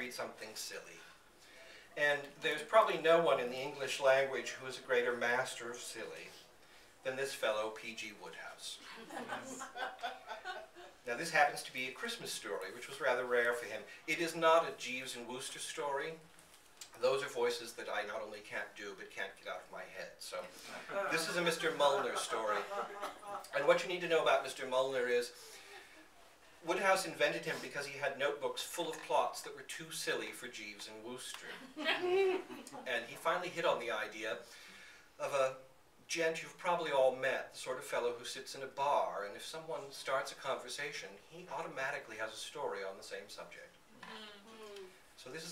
read something silly. And there's probably no one in the English language who is a greater master of silly than this fellow, P.G. Wodehouse. Now, this happens to be a Christmas story, which was rather rare for him. It is not a Jeeves and Wooster story. Those are voices that I not only can't do, but can't get out of my head. So this is a Mr. Mulliner story. And what you need to know about Mr. Mulliner is Wodehouse invented him because he had notebooks full of plots that were too silly for Jeeves and Wooster. And he finally hit on the idea of a gent you've probably all met, the sort of fellow who sits in a bar, and if someone starts a conversation, he automatically has a story on the same subject. So this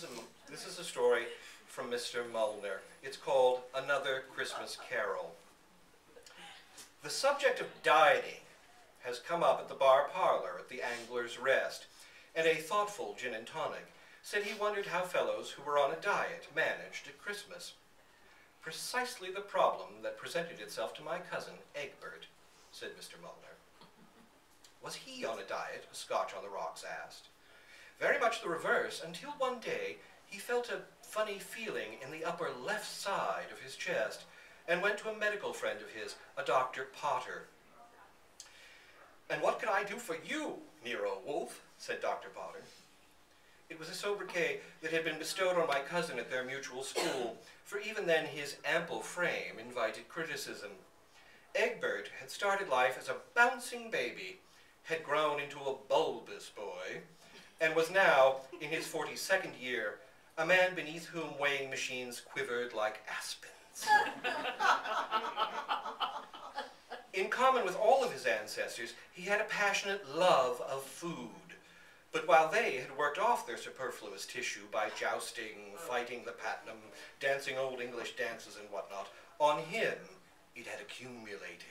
is a story from Mr. Mulliner. It's called Another Christmas Carol. The subject of dieting has come up at the bar parlor at the Angler's Rest, and a thoughtful gin and tonic said he wondered how fellows who were on a diet managed at Christmas. Precisely the problem that presented itself to my cousin, Egbert, said Mr. Mulliner. Was he on a diet? A Scotch on the Rocks asked. Very much the reverse, until one day he felt a funny feeling in the upper left side of his chest and went to a medical friend of his, a Dr. Potter. And what could I do for you, Nero Wolfe? Said Dr. Potter. It was a sobriquet that had been bestowed on my cousin at their mutual school, for even then his ample frame invited criticism. Egbert had started life as a bouncing baby, had grown into a bulbous boy, and was now, in his 42nd year, a man beneath whom weighing machines quivered like aspens. In common with all of his ancestors, he had a passionate love of food. But while they had worked off their superfluous tissue by jousting, fighting the patinum, dancing old English dances and whatnot, on him it had accumulated.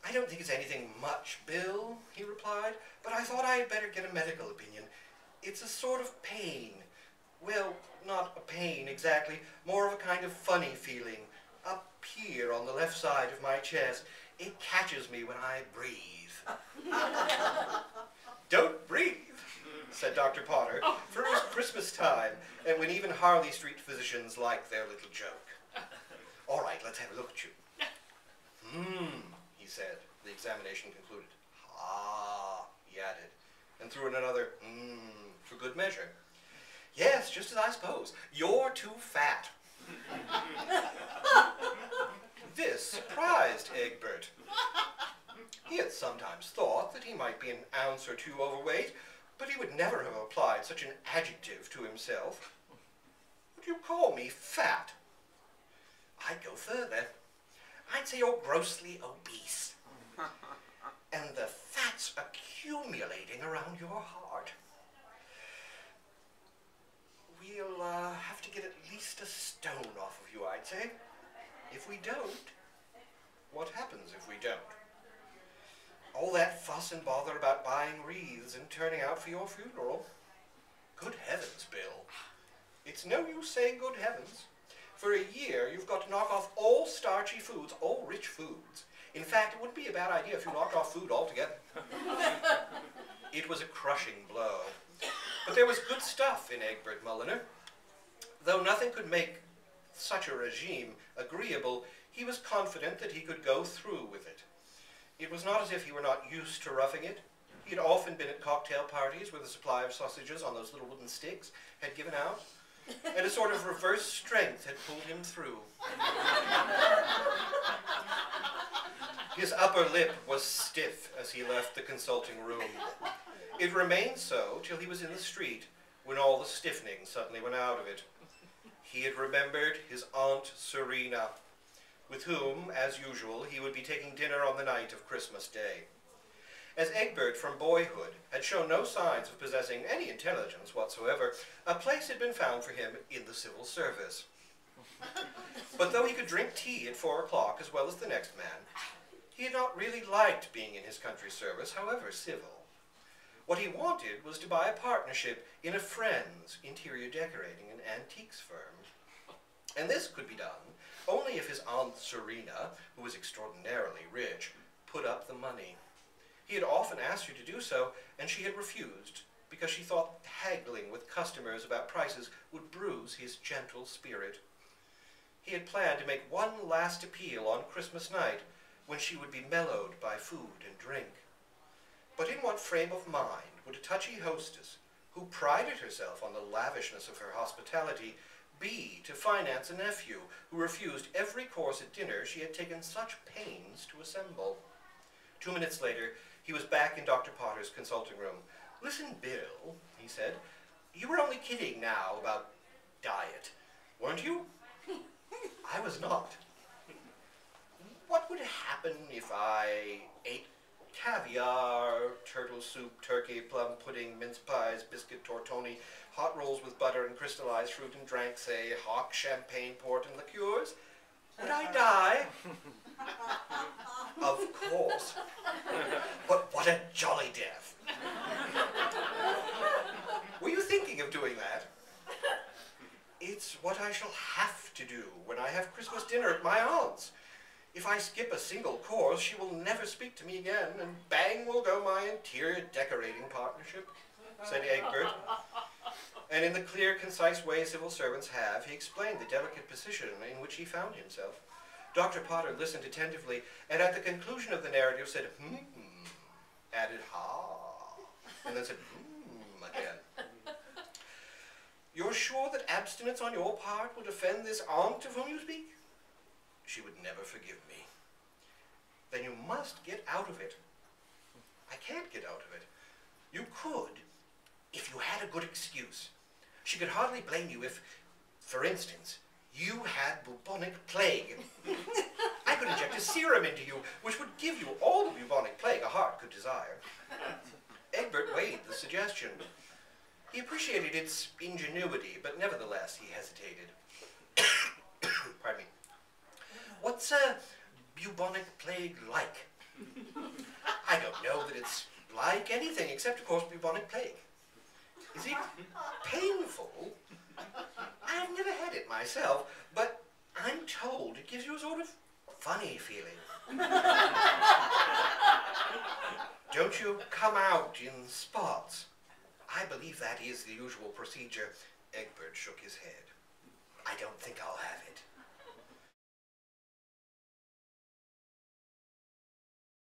I don't think it's anything much, Bill, he replied, but I thought I had better get a medical opinion. It's a sort of pain. Well, not a pain exactly, more of a kind of funny feeling. Up here on the left side of my chest, it catches me when I breathe. Don't breathe, said Dr. Potter, for it was Christmas time, and when even Harley Street physicians like their little joke. All right, let's have a look at you. He said. The examination concluded. Ah, he added, and threw in another for good measure. Yes, just as I suppose. You're too fat. This surprised Egbert. He had sometimes thought that he might be an ounce or two overweight, but he would never have applied such an adjective to himself. Would you call me fat? I'd go further. I'd say you're grossly obese. And the fat's accumulating around your heart. We'll have to get at least a stone off of you, I'd say. If we don't, what happens if we don't? All that fuss and bother about buying wreaths and turning out for your funeral. Good heavens, Bill. It's no use saying good heavens. For a year, you've got to knock off all starchy foods, all rich foods. In fact, it wouldn't be a bad idea if you knocked off food altogether. It was a crushing blow. But there was good stuff in Egbert Mulliner. Though nothing could make such a regime agreeable, he was confident that he could go through with it. It was not as if he were not used to roughing it. He had often been at cocktail parties where the supply of sausages on those little wooden sticks had given out, and a sort of reverse strength had pulled him through. His upper lip was stiff as he left the consulting room. It remained so till he was in the street, when all the stiffening suddenly went out of it. He had remembered his Aunt Serena, with whom, as usual, he would be taking dinner on the night of Christmas Day. As Egbert from boyhood had shown no signs of possessing any intelligence whatsoever, a place had been found for him in the civil service. But though he could drink tea at 4 o'clock as well as the next man, he had not really liked being in his country's service, however civil. What he wanted was to buy a partnership in a friend's interior decorating and antiques firm. And this could be done only if his Aunt Serena, who was extraordinarily rich, put up the money. He had often asked her to do so, and she had refused, because she thought haggling with customers about prices would bruise his gentle spirit. He had planned to make one last appeal on Christmas night, when she would be mellowed by food and drink. But in what frame of mind would a touchy hostess, who prided herself on the lavishness of her hospitality, be to finance a nephew who refused every course at dinner she had taken such pains to assemble? 2 minutes later, he was back in Dr. Potter's consulting room. "Listen, Bill," he said, "you were only kidding now about diet, weren't you?" "I was not." "What would happen if I ate caviar, turtle soup, turkey, plum pudding, mince pies, biscuit tortoni, hot rolls with butter and crystallized fruit, and drank, say, hock, champagne, port, and liqueurs? Would I die?" "Of course. But what a jolly death." "Were you thinking of doing that?" "It's what I shall have to do when I have Christmas dinner at my aunt's. If I skip a single course, she will never speak to me again, and bang will go my interior decorating partnership," said Egbert. And in the clear, concise way civil servants have, he explained the delicate position in which he found himself. Dr. Potter listened attentively, and at the conclusion of the narrative said, added "ha," and then said again. "You're sure that abstinence on your part would offend this aunt of whom you speak?" "She would never forgive me." "Then you must get out of it." "I can't get out of it." "You could, if you had a good excuse. She could hardly blame you if, for instance, you had bubonic plague. I could inject a serum into you, which would give you all the bubonic plague a heart could desire." Egbert weighed the suggestion. He appreciated its ingenuity, but nevertheless he hesitated. Pardon me. "What's a bubonic plague like?" "I don't know that it's like anything except, of course, bubonic plague." "Is it painful?" "I've never had it myself, but I'm told it gives you a sort of funny feeling." "Don't you come out in spots?" "I believe that is the usual procedure." Egbert shook his head. "I don't think I'll have it."